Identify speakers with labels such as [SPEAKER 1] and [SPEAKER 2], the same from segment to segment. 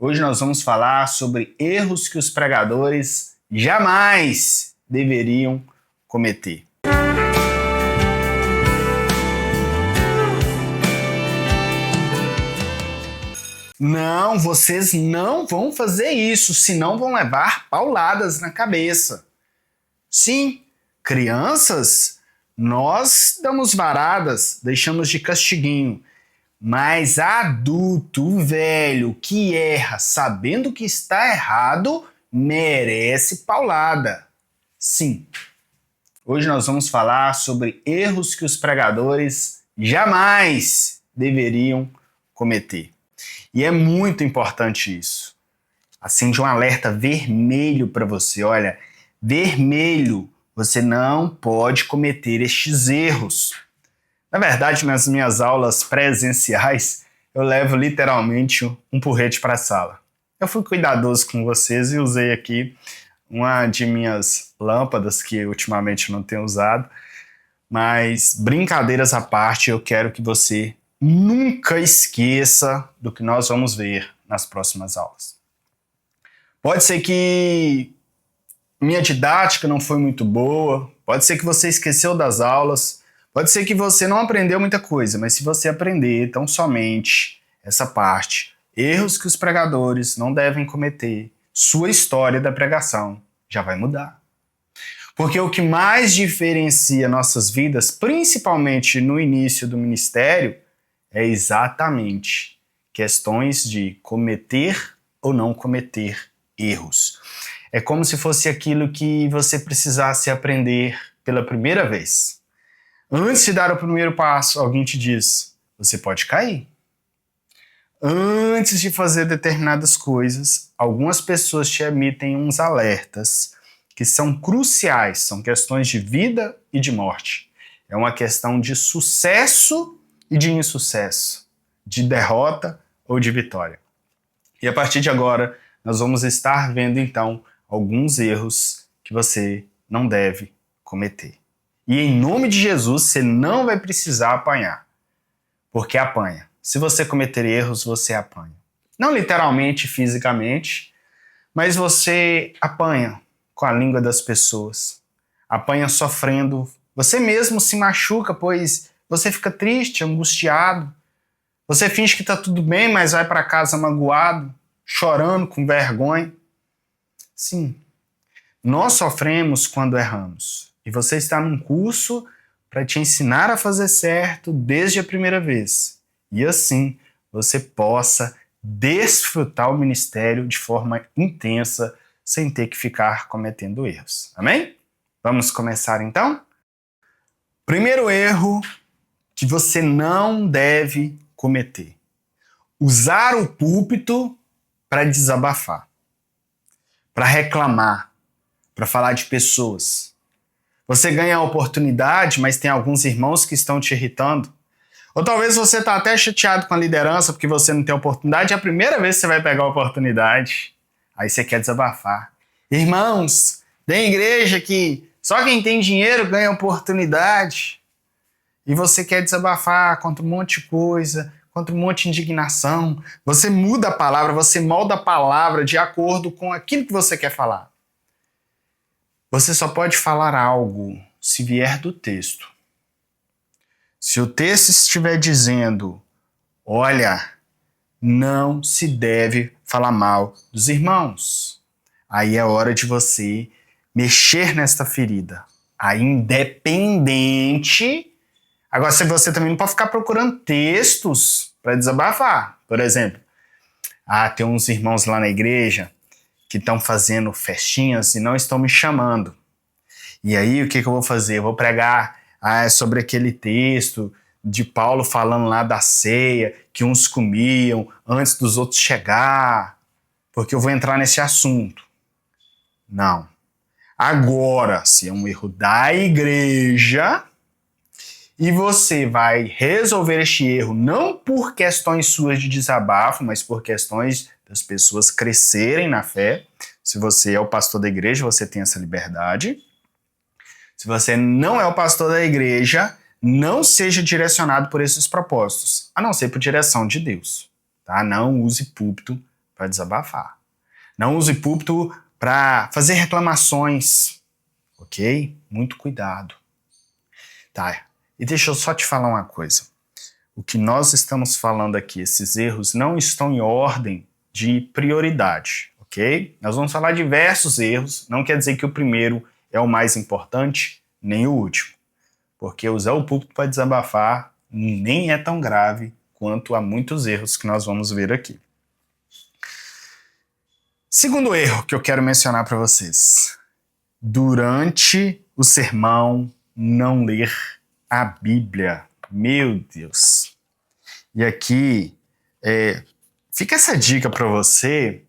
[SPEAKER 1] Hoje nós vamos falar sobre erros que os pregadores jamais deveriam cometer. Não, vocês não vão fazer isso, senão vão levar pauladas na cabeça. Sim, crianças, nós damos varadas, deixamos de castiguinho. Mas adulto velho que erra sabendo que está errado, merece paulada. Sim, hoje nós vamos falar sobre erros que os pregadores jamais deveriam cometer. E é muito importante isso. Acende um alerta vermelho para você. Olha, vermelho, você não pode cometer estes erros. Na verdade, nas minhas aulas presenciais, eu levo literalmente um porrete para a sala. Eu fui cuidadoso com vocês e usei aqui uma de minhas lâmpadas, que ultimamente eu não tenho usado. Mas, brincadeiras à parte, eu quero que você nunca esqueça do que nós vamos ver nas próximas aulas. Pode ser que minha didática não foi muito boa, pode ser que você esqueceu das aulas, pode ser que você não aprendeu muita coisa, mas se você aprender tão somente essa parte, erros que os pregadores não devem cometer, sua história da pregação já vai mudar. Porque o que mais diferencia nossas vidas, principalmente no início do ministério, é exatamente questões de cometer ou não cometer erros. É como se fosse aquilo que você precisasse aprender pela primeira vez. Antes de dar o primeiro passo, alguém te diz, você pode cair. Antes de fazer determinadas coisas, algumas pessoas te emitem uns alertas que são cruciais, são questões de vida e de morte. É uma questão de sucesso e de insucesso, de derrota ou de vitória. E a partir de agora, nós vamos estar vendo então alguns erros que você não deve cometer. E em nome de Jesus, você não vai precisar apanhar, porque apanha. Se você cometer erros, você apanha. Não literalmente, fisicamente, mas você apanha com a língua das pessoas. Apanha sofrendo. Você mesmo se machuca, pois você fica triste, angustiado. Você finge que está tudo bem, mas vai para casa magoado, chorando, com vergonha. Sim, nós sofremos quando erramos. E você está num curso para te ensinar a fazer certo desde a primeira vez. E assim você possa desfrutar o ministério de forma intensa, sem ter que ficar cometendo erros. Amém? Vamos começar então? Primeiro erro que você não deve cometer: usar o púlpito para desabafar, para reclamar, para falar de pessoas. Você ganha a oportunidade, mas tem alguns irmãos que estão te irritando. Ou talvez você está até chateado com a liderança porque você não tem oportunidade, é a primeira vez que você vai pegar a oportunidade. Aí você quer desabafar. Irmãos, tem igreja que só quem tem dinheiro ganha oportunidade. E você quer desabafar contra um monte de coisa, contra um monte de indignação. Você muda a palavra, você molda a palavra de acordo com aquilo que você quer falar. Você só pode falar algo se vier do texto. Se o texto estiver dizendo, olha, não se deve falar mal dos irmãos, aí é hora de você mexer nesta ferida. Aí, independente. Agora, se você também não pode ficar procurando textos para desabafar. Por exemplo, tem uns irmãos lá na igreja que estão fazendo festinhas e não estão me chamando. E aí, o que eu vou fazer? Eu vou pregar sobre aquele texto de Paulo falando lá da ceia, que uns comiam antes dos outros chegar, porque eu vou entrar nesse assunto. Não. Agora, se é um erro da igreja e você vai resolver este erro não por questões suas de desabafo, mas por questões das pessoas crescerem na fé. Se você é o pastor da igreja, você tem essa liberdade. Se você não é o pastor da igreja, não seja direcionado por esses propósitos, a não ser por direção de Deus. Tá? Não use púlpito para desabafar. Não use púlpito para fazer reclamações, ok? Muito cuidado. Tá, e deixa eu só te falar uma coisa. O que nós estamos falando aqui, esses erros não estão em ordem de prioridade, ok? Nós vamos falar de diversos erros, não quer dizer que o primeiro é o mais importante, nem o último. Porque usar o púlpito para desabafar nem é tão grave quanto a muitos erros que nós vamos ver aqui. Segundo erro que eu quero mencionar para vocês. Durante o sermão, não ler a Bíblia. Meu Deus. E aqui, fica essa dica para você.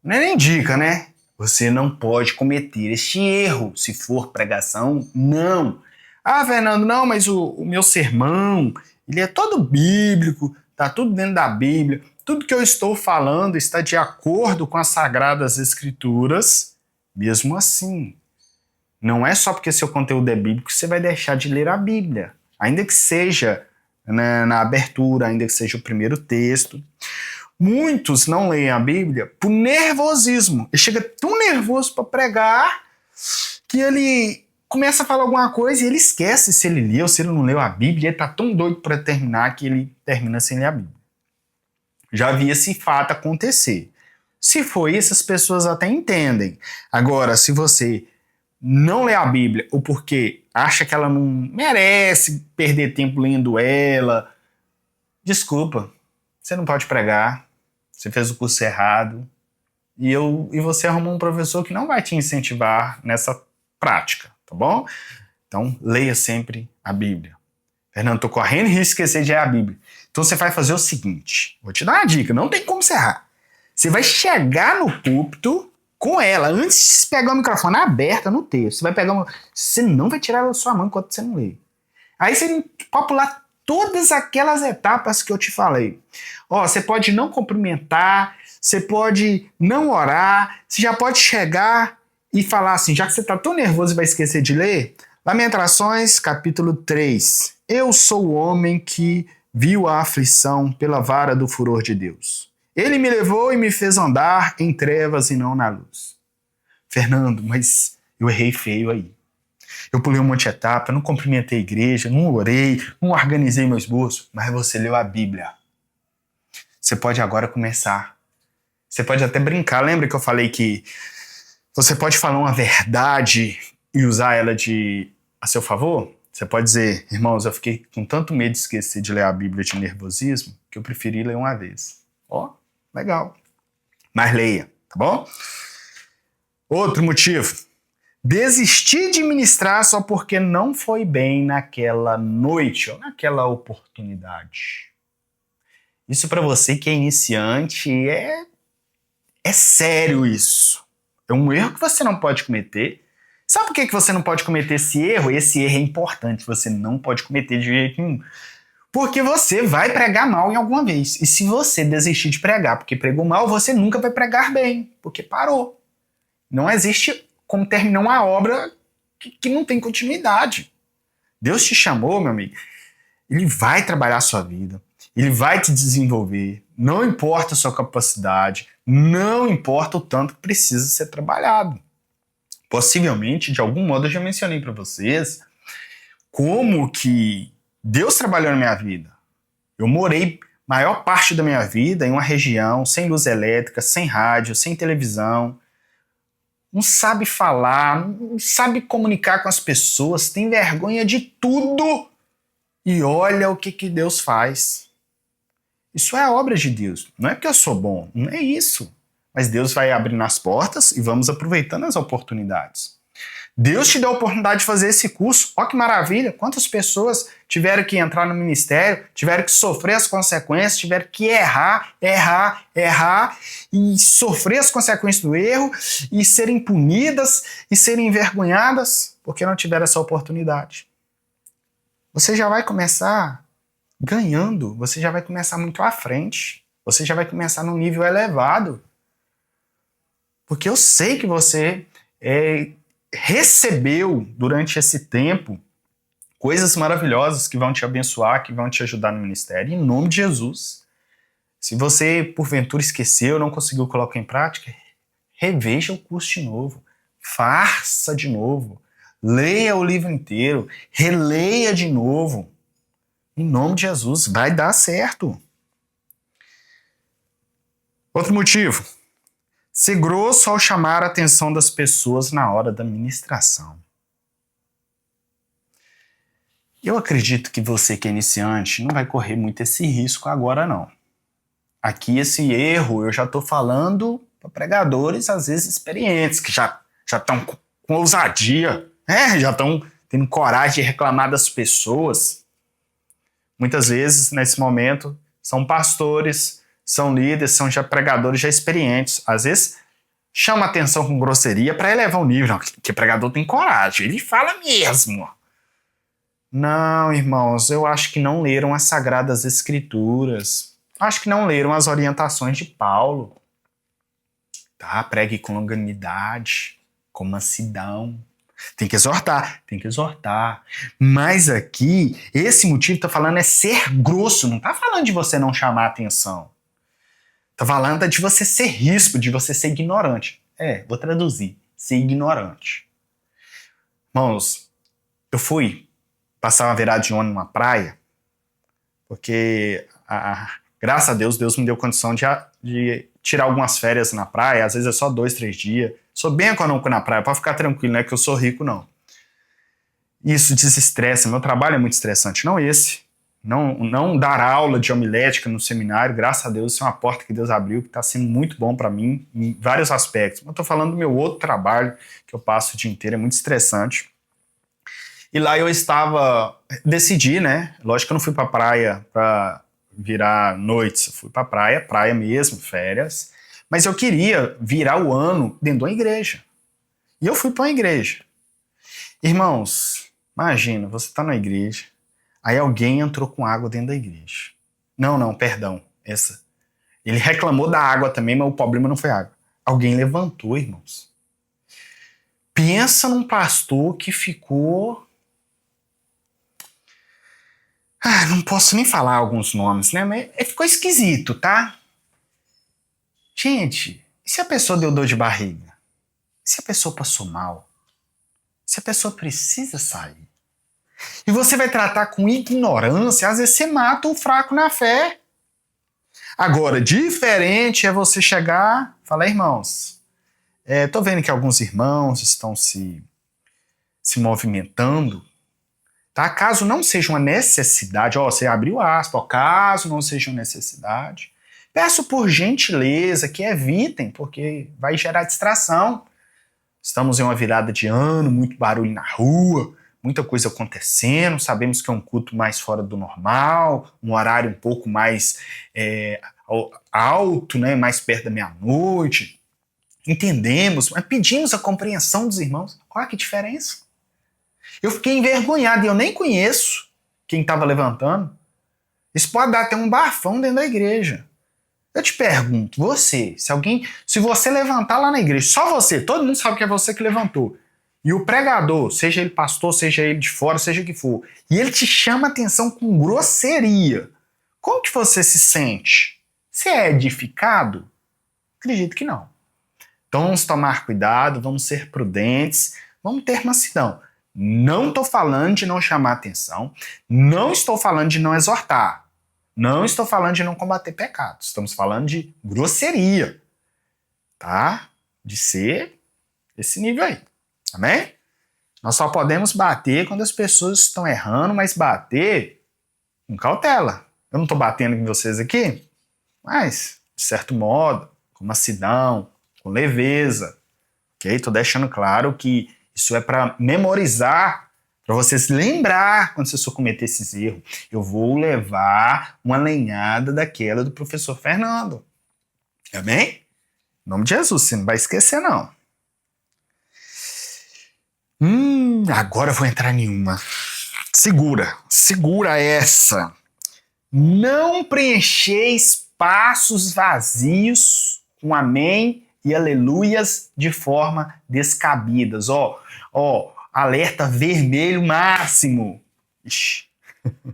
[SPEAKER 1] Não é nem dica, né? Você não pode cometer este erro. Se for pregação, não. Ah, Fernando, não, mas o meu sermão, ele é todo bíblico, tá tudo dentro da Bíblia. Tudo que eu estou falando está de acordo com as Sagradas Escrituras. Mesmo assim, não é só porque seu conteúdo é bíblico que você vai deixar de ler a Bíblia. Ainda que seja na abertura, ainda que seja o primeiro texto. Muitos não leem a Bíblia por nervosismo. Ele chega tão nervoso para pregar que ele começa a falar alguma coisa e ele esquece se ele leu, se ele não leu a Bíblia. Ele está tão doido para terminar que ele termina sem ler a Bíblia. Já vi esse fato acontecer. Se for isso, as pessoas até entendem. Agora, se você não lê a Bíblia ou porque acha que ela não merece perder tempo lendo ela, desculpa, você não pode pregar, você fez o curso errado e você arrumou um professor que não vai te incentivar nessa prática, tá bom? Então, leia sempre a Bíblia. Fernando, tô correndo risco de esquecer de ler a Bíblia. Então você vai fazer o seguinte, vou te dar uma dica, não tem como você errar. Você vai chegar no púlpito com ela, antes de pegar o microfone aberta no texto. Você vai pegar você não vai tirar ela da sua mão enquanto você não lê. Aí você pode pular todas aquelas etapas que eu te falei. Ó, você pode não cumprimentar, você pode não orar, você já pode chegar e falar assim, já que você está tão nervoso e vai esquecer de ler, Lamentações, capítulo 3. Eu sou o homem que viu a aflição pela vara do furor de Deus. Ele me levou e me fez andar em trevas e não na luz. Fernando, mas eu errei feio aí. Eu pulei um monte de etapa, não cumprimentei a igreja, não orei, não organizei meu esboço, mas você leu a Bíblia. Você pode agora começar. Você pode até brincar. Lembra que eu falei que você pode falar uma verdade e usar ela a seu favor? Você pode dizer, irmãos, eu fiquei com tanto medo de esquecer de ler a Bíblia de nervosismo que eu preferi ler uma vez. Ó, legal. Mas leia, tá bom? Outro motivo. Desistir de ministrar só porque não foi bem naquela noite ou naquela oportunidade. Isso para você que é iniciante é sério isso. É um erro que você não pode cometer. Sabe por que você não pode cometer esse erro? Esse erro é importante, você não pode cometer de jeito nenhum. Porque você vai pregar mal em alguma vez. E se você desistir de pregar porque pregou mal, você nunca vai pregar bem, porque parou. Não existe como terminar uma obra que não tem continuidade. Deus te chamou, meu amigo. Ele vai trabalhar a sua vida. Ele vai te desenvolver. Não importa a sua capacidade. Não importa o tanto que precisa ser trabalhado. Possivelmente, de algum modo, eu já mencionei para vocês como que Deus trabalhou na minha vida. Eu morei maior parte da minha vida em uma região sem luz elétrica, sem rádio, sem televisão. Não sabe falar, não sabe comunicar com as pessoas, tem vergonha de tudo. E olha o que Deus faz. Isso é a obra de Deus. Não é porque eu sou bom, não é isso. Mas Deus vai abrindo as portas e vamos aproveitando as oportunidades. Deus te deu a oportunidade de fazer esse curso. Olha que maravilha. Quantas pessoas tiveram que entrar no ministério, tiveram que sofrer as consequências, tiveram que errar e sofrer as consequências do erro e serem punidas e serem envergonhadas porque não tiveram essa oportunidade. Você já vai começar ganhando, você já vai começar muito à frente, você já vai começar num nível elevado. Porque eu sei que você recebeu durante esse tempo coisas maravilhosas que vão te abençoar, que vão te ajudar no ministério. Em nome de Jesus, Se você, porventura, esqueceu, não conseguiu colocar em prática, reveja o curso de novo. Faça de novo. Leia o livro inteiro. Releia de novo. Em nome de Jesus, vai dar certo. Outro motivo. Ser grosso ao chamar a atenção das pessoas na hora da ministração. Eu acredito que você que é iniciante não vai correr muito esse risco agora, não. Aqui esse erro eu já estou falando para pregadores, às vezes experientes, que já estão com ousadia, já estão tendo coragem de reclamar das pessoas. Muitas vezes, nesse momento, são pastores, são líderes, são já pregadores já experientes. Às vezes, chama atenção com grosseria para elevar o nível. Não, que pregador tem coragem, ele fala mesmo. Não, irmãos, eu acho que não leram as Sagradas Escrituras. Acho que não leram as orientações de Paulo. Tá? Pregue com longanimidade, com mansidão. Tem que exortar, tem que exortar. Mas aqui, esse motivo está falando é ser grosso, não está falando de você não chamar atenção. Está falando de você ser ríspido, de você ser ignorante. Vou traduzir, ser ignorante. Irmãos, eu fui passar uma virada de ano numa praia, porque, graças a Deus, Deus me deu condição de tirar algumas férias na praia, às vezes é só 2, 3 dias. Sou bem econômico na praia, pode ficar tranquilo, não é que eu sou rico, não. Isso desestressa, meu trabalho é muito estressante, não esse. Não dar aula de homilética no seminário, graças a Deus, isso é uma porta que Deus abriu, que está sendo muito bom para mim, em vários aspectos. Eu estou falando do meu outro trabalho, que eu passo o dia inteiro, é muito estressante. E lá eu decidi, né? Lógico que eu não fui pra praia pra virar noites, eu fui pra praia mesmo, férias. Mas eu queria virar o ano dentro de uma igreja. E eu fui pra uma igreja. Irmãos, imagina, você tá na igreja, aí alguém entrou com água dentro da igreja. Não, perdão. Ele reclamou da água também, mas o problema não foi a água. Alguém levantou, irmãos. Pensa num pastor que ficou... não posso nem falar alguns nomes, né? Mas ficou esquisito, tá? Gente, e se a pessoa deu dor de barriga? E se a pessoa passou mal? Se a pessoa precisa sair? E você vai tratar com ignorância, às vezes você mata o fraco na fé. Agora, diferente é você chegar e falar, irmãos, tô vendo que alguns irmãos estão se movimentando. Tá? Caso não seja uma necessidade, você abriu aspas, caso não seja uma necessidade, peço por gentileza que evitem, porque vai gerar distração. Estamos em uma virada de ano, muito barulho na rua, muita coisa acontecendo, sabemos que é um culto mais fora do normal, um horário um pouco mais alto, né, mais perto da meia-noite. Entendemos, mas pedimos a compreensão dos irmãos. Olha que diferença. Eu fiquei envergonhado e eu nem conheço quem estava levantando. Isso pode dar até um bafão dentro da igreja. Eu te pergunto, se você levantar lá na igreja, só você, todo mundo sabe que é você que levantou, e o pregador, seja ele pastor, seja ele de fora, seja o que for, e ele te chama a atenção com grosseria, como que você se sente? Você é edificado? Acredito que não. Então vamos tomar cuidado, vamos ser prudentes, vamos ter mansidão. Não estou falando de não chamar atenção, não estou falando de não exortar, não estou falando de não combater pecados, estamos falando de grosseria, tá? De ser esse nível aí, amém? Nós só podemos bater quando as pessoas estão errando, mas bater com cautela. Eu não estou batendo em vocês aqui, mas, de certo modo, com mansidão, com leveza, ok? Estou deixando claro que isso é para memorizar, para vocês lembrar quando vocês for cometer esses erros. Eu vou levar uma lenhada daquela do professor Fernando. Amém? Em nome de Jesus, você não vai esquecer, não. Agora eu vou entrar em uma. Segura essa. Não preencher espaços vazios com amém e aleluias de forma descabidas. Alerta vermelho máximo. Ixi. O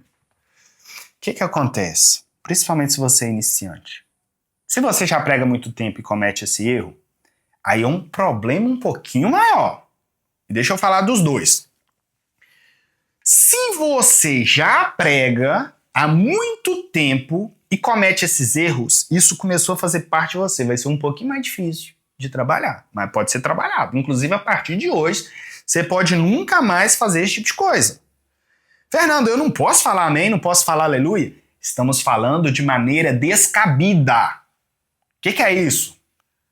[SPEAKER 1] que acontece? principalmente se você é iniciante. Se você já prega há muito tempo e comete esse erro, aí é um problema um pouquinho maior. E deixa eu falar dos dois. Se você já prega há muito tempo e comete esses erros, isso começou a fazer parte de você. Vai ser um pouquinho mais difícil de trabalhar, mas pode ser trabalhado. Inclusive, a partir de hoje, você pode nunca mais fazer esse tipo de coisa. Fernando, eu não posso falar amém, não posso falar aleluia? Estamos falando de maneira descabida. O que é isso?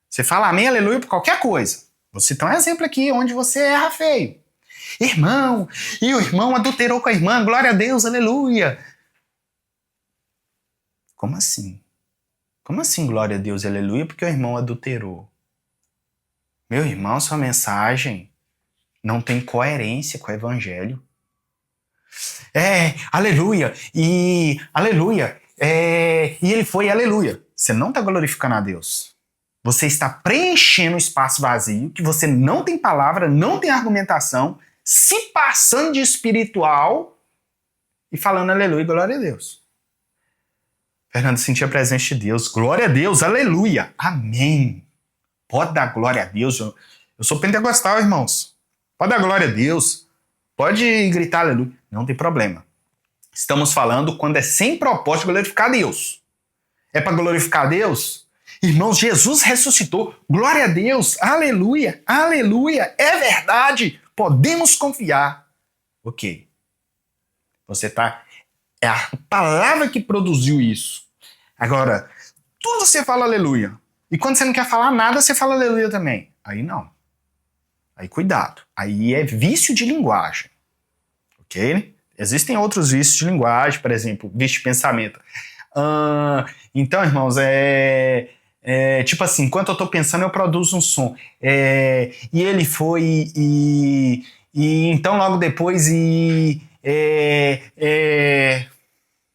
[SPEAKER 1] Você fala amém, aleluia por qualquer coisa. Vou citar um exemplo aqui onde você erra feio. Irmão, e o irmão adulterou com a irmã, glória a Deus, aleluia. Como assim? Como assim glória a Deus, aleluia, porque o irmão adulterou? Meu irmão, sua mensagem não tem coerência com o evangelho. Aleluia, e ele foi aleluia. Você não está glorificando a Deus. Você está preenchendo um espaço vazio, que você não tem palavra, não tem argumentação, se passando de espiritual e falando aleluia, glória a Deus. Fernando, senti a presença de Deus. Glória a Deus, aleluia, amém. Pode dar glória a Deus. Eu sou pentecostal, irmãos. Pode dar glória a Deus. Pode gritar aleluia. Não tem problema. Estamos falando quando é sem propósito de glorificar a Deus. É para glorificar a Deus? Irmãos, Jesus ressuscitou. Glória a Deus. Aleluia. Aleluia. É verdade. Podemos confiar. Ok. Você tá... É a palavra que produziu isso. Agora, tudo você fala aleluia. E quando você não quer falar nada, você fala aleluia também. Aí não. Aí cuidado. Aí é vício de linguagem. Ok? Existem outros vícios de linguagem, por exemplo, vício de pensamento. Então, irmãos, tipo assim, enquanto eu tô pensando, eu produzo um som. E ele foi, e então logo depois,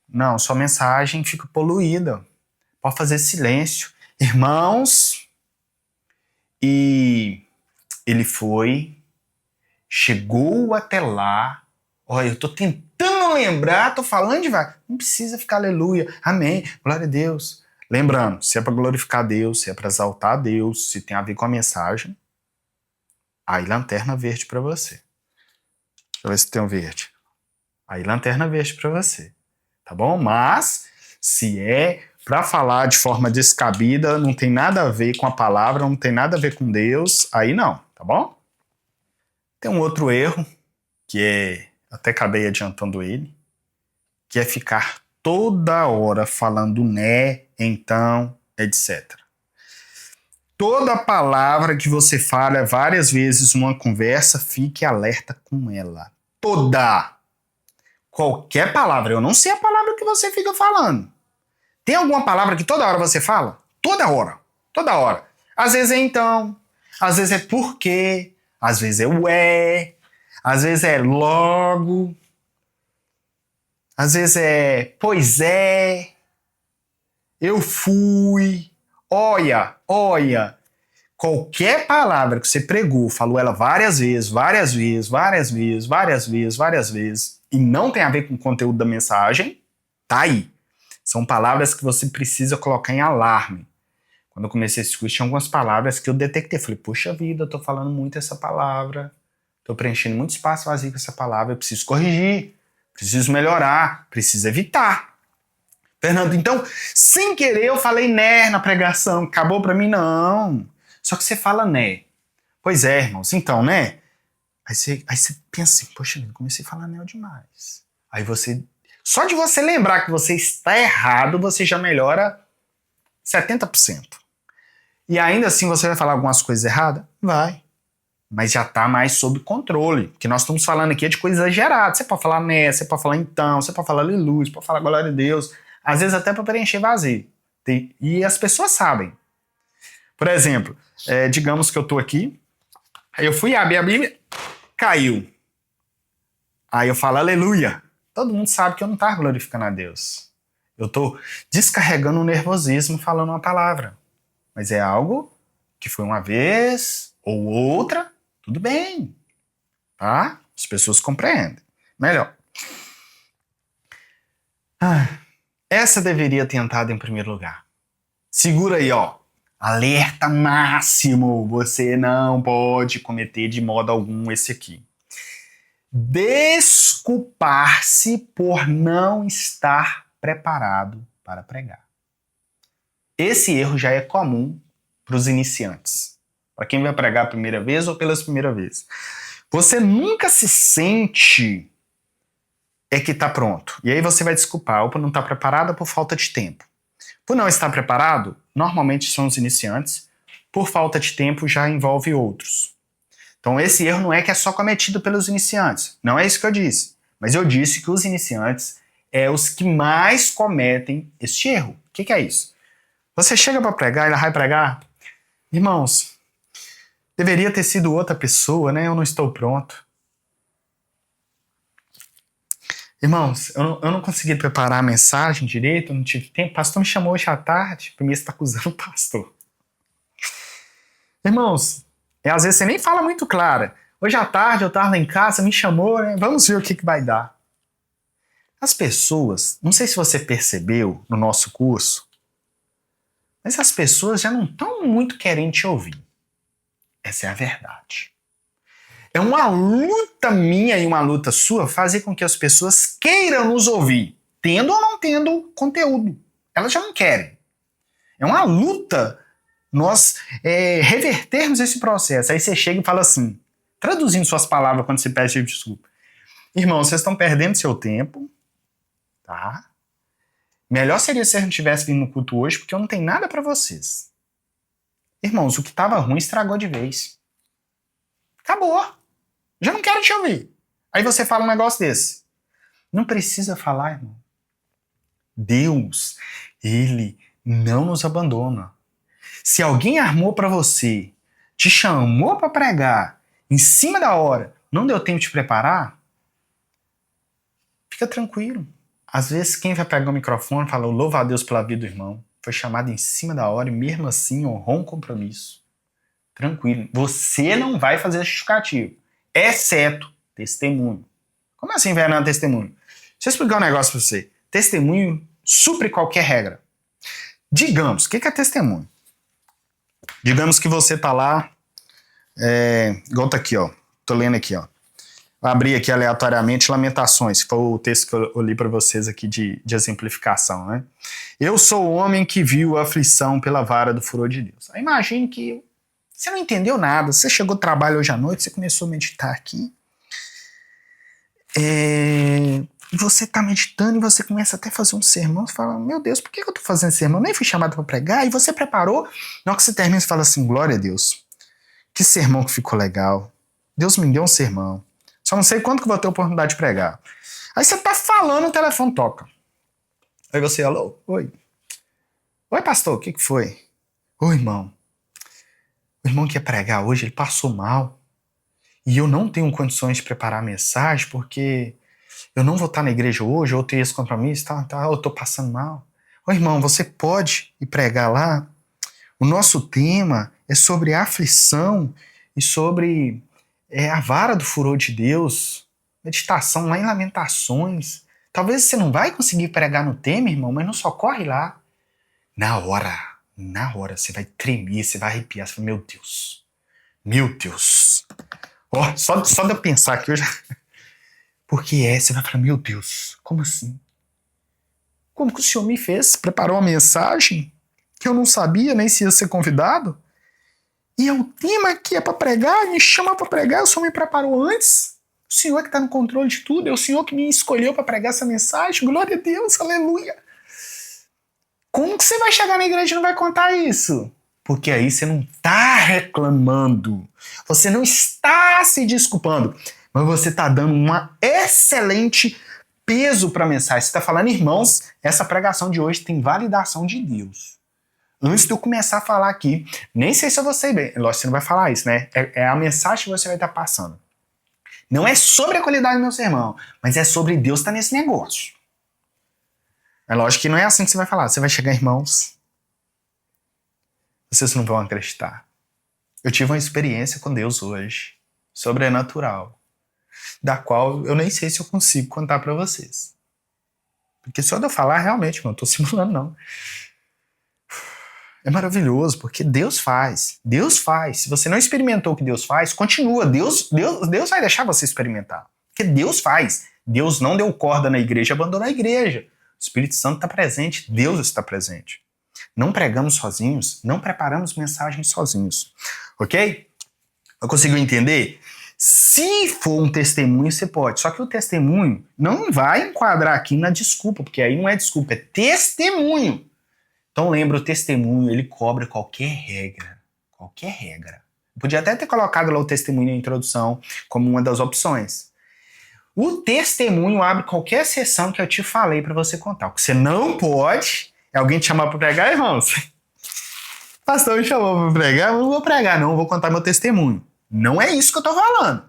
[SPEAKER 1] não, sua mensagem fica poluída. Pode fazer silêncio. Irmãos, e ele foi, chegou até lá. Olha, eu tô tentando lembrar, tô falando devagar. Não precisa ficar aleluia, amém, glória a Deus. Lembrando, se é para glorificar a Deus, se é para exaltar a Deus, se tem a ver com a mensagem, aí lanterna verde para você. Deixa eu ver se tem um verde. Aí lanterna verde para você, tá bom? Mas, se é para falar de forma descabida, não tem nada a ver com a palavra, não tem nada a ver com Deus, aí não, tá bom? Tem um outro erro, que até acabei adiantando ele, que é ficar toda hora falando né, então, etc. Toda palavra que você fala várias vezes numa conversa, fique alerta com ela. Toda. Qualquer palavra. Eu não sei a palavra que você fica falando. Tem alguma palavra que toda hora você fala? Toda hora. Toda hora. Às vezes é então, às vezes é porque, às vezes é ué, às vezes é logo, às vezes é pois é, eu fui, olha. Qualquer palavra que você pregou, falou ela várias vezes, e não tem a ver com o conteúdo da mensagem, tá aí. São palavras que você precisa colocar em alarme. Quando eu comecei esse curso, tinha algumas palavras que eu detectei. Falei, poxa vida, eu tô falando muito essa palavra. Tô preenchendo muito espaço vazio com essa palavra. Eu preciso corrigir, preciso melhorar, preciso evitar. Fernando, então, sem querer eu falei né na pregação. Acabou pra mim? Não. Só que você fala né. Pois é, irmãos. Então, né? Aí você pensa assim, poxa, eu comecei a falar né demais. Aí você... Só de você lembrar que você está errado, você já melhora 70%. E ainda assim você vai falar algumas coisas erradas? Vai. Mas já está mais sob controle. Porque nós estamos falando aqui de coisas exageradas. Você pode falar né, você pode falar então, você pode falar aleluia, você pode falar glória a Deus. Às vezes até para preencher vazio. E as pessoas sabem. Por exemplo, digamos que eu estou aqui, aí eu fui abrir a Bíblia, caiu. Aí eu falo aleluia. Todo mundo sabe que eu não estava glorificando a Deus. Eu estou descarregando o nervosismo falando uma palavra. Mas é algo que foi uma vez ou outra, tudo bem. Tá? As pessoas compreendem. Melhor. Essa deveria ter entrado em primeiro lugar. Segura aí, ó. Alerta máximo. Você não pode cometer de modo algum esse aqui. Desculpar-se por não estar preparado para pregar. Esse erro já é comum para os iniciantes. Para quem vai pregar a primeira vez ou pelas primeiras vezes. Você nunca se sente que está pronto. E aí você vai desculpar ou por não estar preparado ou por falta de tempo. Por não estar preparado, normalmente são os iniciantes. Por falta de tempo já envolve outros. Então esse erro não é que é só cometido pelos iniciantes. Não é isso que eu disse. Mas eu disse que os iniciantes é os que mais cometem este erro. O que é isso? Você chega para pregar, ela vai pregar. Irmãos, deveria ter sido outra pessoa, né? Eu não estou pronto. Irmãos, eu não consegui preparar a mensagem direito, eu não tive tempo. O pastor me chamou hoje à tarde. Primeiro você está acusando o pastor. Irmãos, às vezes você nem fala muito clara. Hoje à tarde eu estava lá em casa, me chamou, né? Vamos ver o que vai dar. As pessoas, não sei se você percebeu no nosso curso, mas as pessoas já não estão muito querendo te ouvir. Essa é a verdade. É uma luta minha e uma luta sua fazer com que as pessoas queiram nos ouvir, tendo ou não tendo conteúdo. Elas já não querem. É uma luta nós revertermos esse processo. Aí você chega e fala assim, traduzindo suas palavras quando você pede desculpa. Irmão, vocês estão perdendo seu tempo, tá? Melhor seria se eu não tivesse vindo no culto hoje, porque eu não tenho nada para vocês. Irmãos, o que estava ruim estragou de vez. Acabou. Já não quero te ouvir. Aí você fala um negócio desse. Não precisa falar, irmão. Deus, Ele não nos abandona. Se alguém armou para você, te chamou para pregar, em cima da hora, não deu tempo de te preparar, fica tranquilo. Às vezes quem vai pegar o microfone fala, louva a Deus pela vida do irmão. Foi chamado em cima da hora e mesmo assim honrou um compromisso. Tranquilo. Você não vai fazer justificativo. Exceto testemunho. Como assim, Fernando, testemunho? Deixa eu explicar um negócio pra você. Testemunho supre qualquer regra. Digamos, o que é testemunho? Digamos que você tá lá, igual tá aqui, ó. Tô lendo aqui, ó. Vou abrir aqui aleatoriamente Lamentações, que foi o texto que eu li para vocês aqui de exemplificação, né? Eu sou o homem que viu a aflição pela vara do furor de Deus. Aí imagine que você não entendeu nada, você chegou do trabalho hoje à noite, você começou a meditar aqui, você está meditando e você começa até a fazer um sermão, você fala, meu Deus, por que eu estou fazendo sermão? Eu nem fui chamado para pregar, e você preparou, na hora que você termina, você fala assim, glória a Deus, que sermão que ficou legal, Deus me deu um sermão, só não sei quando que eu vou ter a oportunidade de pregar. Aí você está falando, o telefone toca. Aí você, alô, oi. Oi, pastor, o que foi? Oi, irmão. O irmão que ia pregar hoje, ele passou mal. E eu não tenho condições de preparar a mensagem porque eu não vou estar na igreja hoje, ou ter esse compromisso, eu tô passando mal. Ô irmão, você pode ir pregar lá? O nosso tema é sobre aflição e sobre a vara do furor de Deus, meditação lá em Lamentações. Talvez você não vai conseguir pregar no tema, irmão, mas não socorre lá. Na hora, você vai tremer, você vai arrepiar, você vai, meu Deus. Oh, só de eu pensar aqui, eu já... Porque você vai falar, meu Deus, como assim? Como que o senhor me fez? Preparou uma mensagem que eu não sabia nem se ia ser convidado? E é o tema que é para pregar, me chama para pregar, o senhor me preparou antes? O senhor que está no controle de tudo, é o senhor que me escolheu para pregar essa mensagem? Glória a Deus, aleluia! Como que você vai chegar na igreja e não vai contar isso? Porque aí você não está reclamando, você não está se desculpando, mas você está dando um excelente peso para a mensagem. Você está falando, irmãos, essa pregação de hoje tem validação de Deus. Antes de eu começar a falar aqui, nem sei se eu vou ser bem, lógico, você não vai falar isso, né? É a mensagem que você vai estar passando. Não é sobre a qualidade do meu sermão, mas é sobre Deus estar nesse negócio. É lógico que não é assim que você vai falar. Você vai chegar, irmãos, vocês não vão acreditar. Eu tive uma experiência com Deus hoje, sobrenatural, da qual eu nem sei se eu consigo contar para vocês. Porque só de eu falar, realmente, não tô simulando, não. É maravilhoso, porque Deus faz. Deus faz. Se você não experimentou o que Deus faz, continua. Deus vai deixar você experimentar. Porque Deus faz. Deus não deu corda na igreja, abandonou a igreja. O Espírito Santo está presente. Deus está presente. Não pregamos sozinhos, não preparamos mensagens sozinhos. Ok? Conseguiu entender? Se for um testemunho, você pode. Só que o testemunho não vai enquadrar aqui na desculpa, porque aí não é desculpa, é testemunho. Então lembra, o testemunho, ele cobre qualquer regra. Qualquer regra. Eu podia até ter colocado lá o testemunho na introdução como uma das opções. O testemunho abre qualquer sessão que eu te falei para você contar. O que você não pode é alguém te chamar para pregar, irmãos. Pastor me chamou para pregar, eu não vou pregar não, eu vou contar meu testemunho. Não é isso que eu tô falando.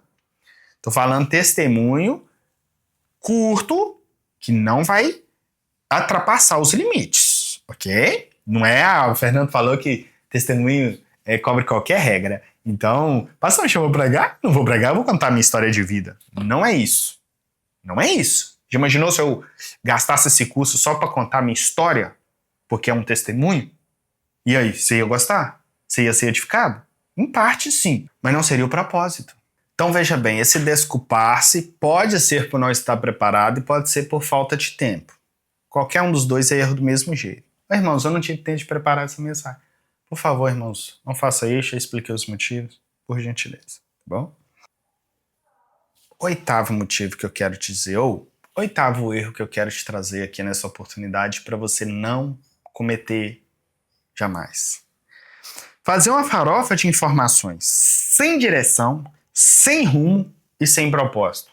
[SPEAKER 1] Tô falando testemunho curto, que não vai ultrapassar os limites. Ok? Não é, o Fernando falou que testemunho cobre qualquer regra. Então, pastor me chamou pra pregar? Não vou pregar, eu vou contar a minha história de vida. Não é isso. Não é isso. Já imaginou se eu gastasse esse curso só pra contar a minha história? Porque é um testemunho? E aí, você ia gostar? Você ia ser edificado? Em parte, sim. Mas não seria o propósito. Então, veja bem, esse desculpar-se pode ser por não estar preparado e pode ser por falta de tempo. Qualquer um dos dois é erro do mesmo jeito. Mas, irmãos, eu não tive tempo de preparar essa mensagem. Por favor, irmãos, não faça isso, eu expliquei os motivos, por gentileza, tá bom? Oitavo motivo que eu quero te dizer, ou oitavo erro que eu quero te trazer aqui nessa oportunidade para você não cometer jamais. Fazer uma farofa de informações sem direção, sem rumo e sem propósito.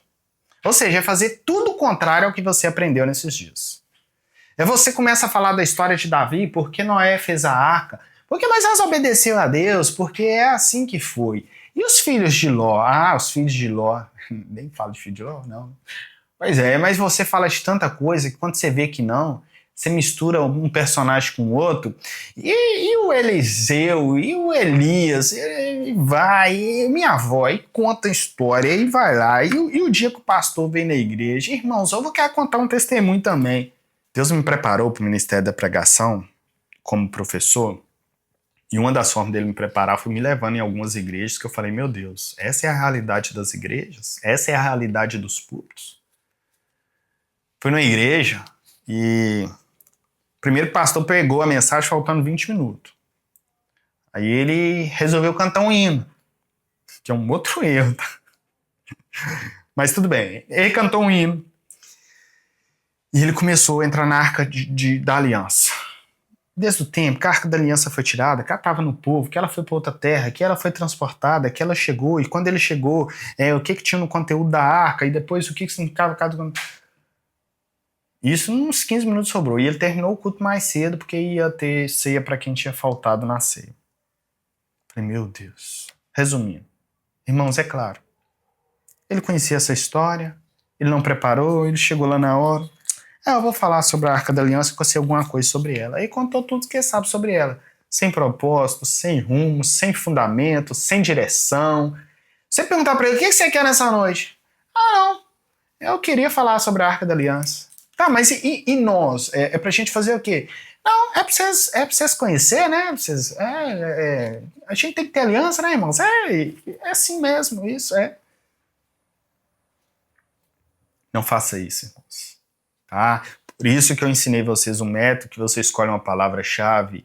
[SPEAKER 1] Ou seja, é fazer tudo o contrário ao que você aprendeu nesses dias. É você começa a falar da história de Davi, porque Noé fez a arca, porque Moisés obedeceu a Deus, porque é assim que foi. E os filhos de Ló? Os filhos de Ló. Nem falo de filho de Ló, não. Pois é, mas você fala de tanta coisa que quando você vê que não, você mistura um personagem com o outro, e o Eliseu, e o Elias, e vai, e minha avó, e conta a história, e vai lá, e o dia que o pastor vem na igreja, irmãos, eu vou querer contar um testemunho também. Deus me preparou para o ministério da pregação como professor, e uma das formas dele me preparar foi me levando em algumas igrejas que eu falei, meu Deus, essa é a realidade das igrejas? Essa é a realidade dos púlpitos? Fui numa igreja e o primeiro pastor pegou a mensagem faltando 20 minutos. Aí ele resolveu cantar um hino, que é um outro erro, tá? Mas tudo bem, ele cantou um hino. E ele começou a entrar na arca da aliança. Desde o tempo que a arca da aliança foi tirada, que ela estava no povo, que ela foi para outra terra, que ela foi transportada, que ela chegou, e quando ele chegou, o que tinha no conteúdo da arca, e depois o que significava cada... Isso uns 15 minutos sobrou. E ele terminou o culto mais cedo, porque ia ter ceia para quem tinha faltado na ceia. Falei, meu Deus. Resumindo, irmãos, é claro, ele conhecia essa história, ele não preparou, ele chegou lá na hora. Eu vou falar sobre a Arca da Aliança e conhecer alguma coisa sobre ela. Aí contou tudo que ele sabe sobre ela. Sem propósito, sem rumo, sem fundamento, sem direção. Você perguntar para ele, o que você quer nessa noite? Não, eu queria falar sobre a Arca da Aliança. Tá, mas e nós? É pra gente fazer o quê? Não, é pra vocês conhecer, né? A gente tem que ter aliança, né, irmãos? É assim mesmo, isso é. Não faça isso, irmãos. Tá? Por isso que eu ensinei vocês um método que você escolhe uma palavra-chave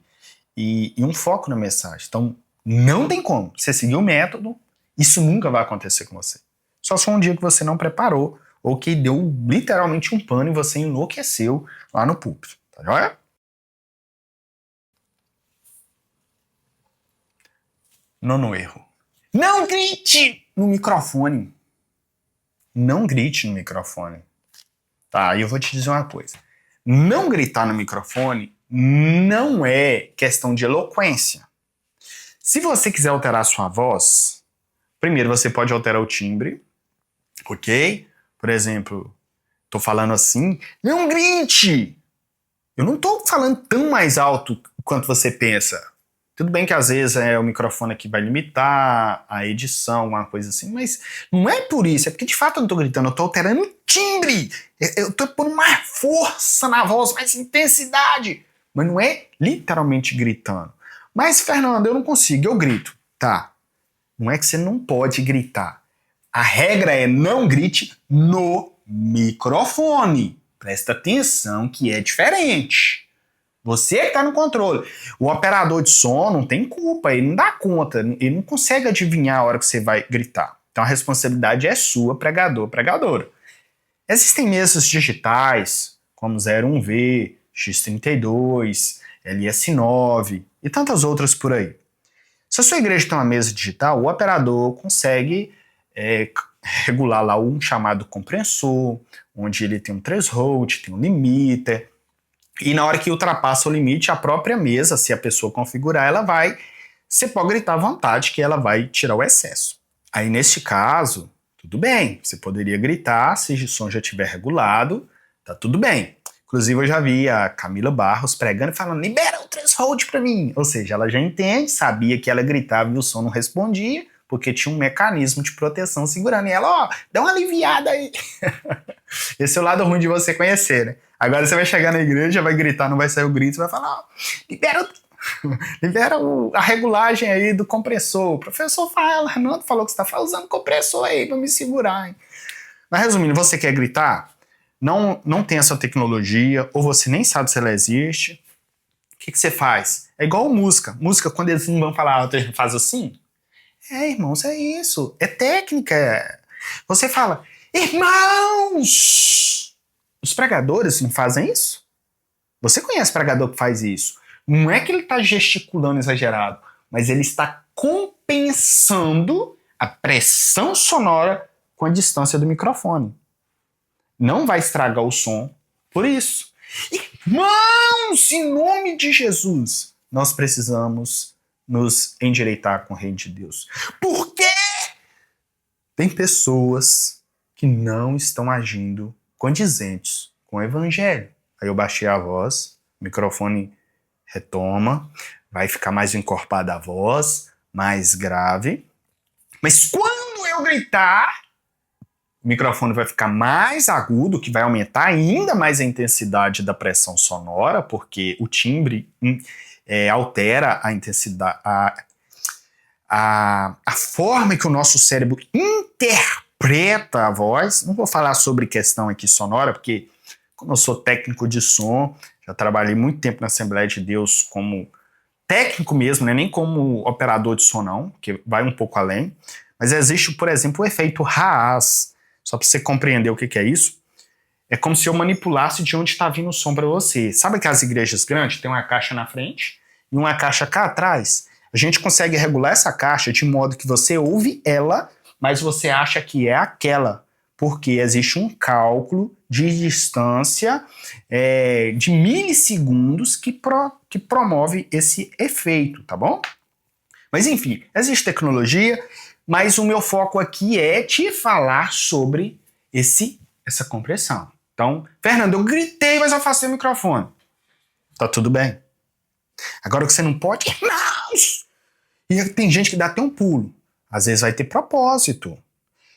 [SPEAKER 1] e um foco na mensagem. Então, não tem como. Você seguir o método, isso nunca vai acontecer com você. Só se for um dia que você não preparou ou que deu literalmente um pano e você enlouqueceu lá no púlpito. Tá joia? Nono erro. Não grite no microfone. Não grite no microfone. Tá, e eu vou te dizer uma coisa. Não gritar no microfone não é questão de eloquência. Se você quiser alterar a sua voz, primeiro você pode alterar o timbre, ok? Por exemplo, tô falando assim, não grite! Eu não tô falando tão mais alto quanto você pensa. Tudo bem que às vezes o microfone aqui vai limitar a edição, uma coisa assim, mas não é por isso, é porque de fato eu não tô gritando, eu tô alterando o timbre, eu tô pondo mais força na voz, mais intensidade, mas não é literalmente gritando. Mas, Fernando, eu não consigo, eu grito. Tá, não é que você não pode gritar. A regra é não grite no microfone. Presta atenção que é diferente. Você que está no controle. O operador de som não tem culpa, ele não dá conta, ele não consegue adivinhar a hora que você vai gritar. Então a responsabilidade é sua, pregador, pregadora. Existem mesas digitais, como 01V, X32, LS9 e tantas outras por aí. Se a sua igreja tem uma mesa digital, o operador consegue regular lá um chamado compressor, onde ele tem um threshold, tem um limiter, e na hora que ultrapassa o limite, a própria mesa, se a pessoa configurar, você pode gritar à vontade que ela vai tirar o excesso. Aí neste caso, tudo bem, você poderia gritar, se o som já estiver regulado, tá tudo bem. Inclusive eu já vi a Camila Barros pregando e falando, libera o threshold pra mim. Ou seja, ela já entende, sabia que ela gritava e o som não respondia, porque tinha um mecanismo de proteção segurando. E ela, dá uma aliviada aí. Esse é o lado ruim de você conhecer, né? Agora você vai chegar na igreja, vai gritar, não vai sair o grito, vai falar, libera a regulagem aí do compressor. O professor fala, Fernando falou que você está usando compressor aí para me segurar, hein? Mas resumindo, você quer gritar? Não tem essa tecnologia, ou você nem sabe se ela existe. O que você faz? É igual música. Música, quando eles não vão falar alto, eles fazem assim. Irmãos, é isso. É técnica. Você fala, irmãos! Os pregadores não fazem isso? Você conhece pregador que faz isso? Não é que ele está gesticulando exagerado, mas ele está compensando a pressão sonora com a distância do microfone. Não vai estragar o som por isso. Irmãos, em nome de Jesus, nós precisamos nos endireitar com o reino de Deus. Por quê? Tem pessoas que não estão agindo condizentes com o evangelho. Aí eu baixei a voz, o microfone retoma, vai ficar mais encorpada a voz, mais grave. Mas quando eu gritar, o microfone vai ficar mais agudo, que vai aumentar ainda mais a intensidade da pressão sonora, porque o timbre altera a intensidade, a forma que o nosso cérebro interpreta a voz. Não vou falar sobre questão aqui sonora, porque como eu sou técnico de som, já trabalhei muito tempo na Assembleia de Deus como técnico mesmo, né? Nem como operador de som não, que vai um pouco além. Mas existe, por exemplo, o efeito Haas. Só para você compreender o que é isso. É como se eu manipulasse de onde está vindo o som para você. Sabe que as igrejas grandes tem uma caixa na frente e uma caixa cá atrás? A gente consegue regular essa caixa de modo que você ouve ela, mas você acha que é aquela. Porque existe um cálculo de distância de milissegundos que promove esse efeito, tá bom? Mas enfim, existe tecnologia, mas o meu foco aqui é te falar sobre essa compressão. Então, Fernando, eu gritei, mas eu afastei o microfone. Tá tudo bem. Agora o que você não pode... Irmãos! E tem gente que dá até um pulo. Às vezes vai ter propósito.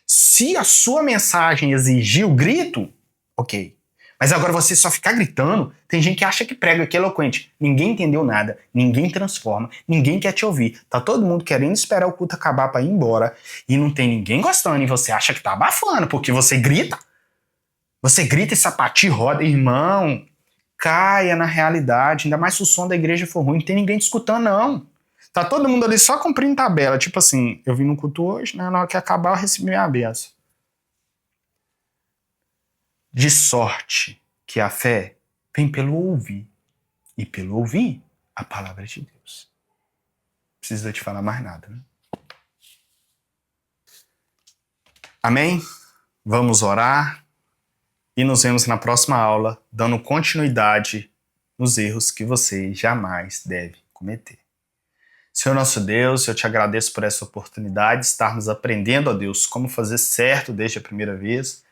[SPEAKER 1] Se a sua mensagem exigir o grito, ok. Mas agora você só ficar gritando, tem gente que acha que prega, que é eloquente. Ninguém entendeu nada, ninguém transforma, ninguém quer te ouvir. Tá todo mundo querendo esperar o culto acabar pra ir embora e não tem ninguém gostando e você acha que tá abafando porque você grita. Você grita e sapatia roda. Irmão, caia na realidade, ainda mais se o som da igreja for ruim, não tem ninguém te escutando não. Tá todo mundo ali só cumprindo tabela. Tipo assim, eu vim no culto hoje, né? Na hora que acabar eu recebi minha benção. De sorte que a fé vem pelo ouvir. E pelo ouvir a palavra de Deus. Não precisa te falar mais nada, né? Amém? Vamos orar. E nos vemos na próxima aula, dando continuidade nos erros que você jamais deve cometer. Senhor nosso Deus, eu te agradeço por essa oportunidade de estarmos aprendendo, ó Deus, como fazer certo desde a primeira vez.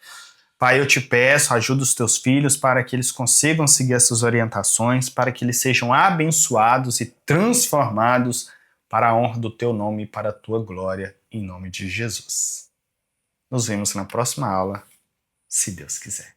[SPEAKER 1] Pai, eu te peço, ajuda os teus filhos para que eles consigam seguir essas orientações, para que eles sejam abençoados e transformados para a honra do teu nome e para a tua glória, em nome de Jesus. Nos vemos na próxima aula, se Deus quiser.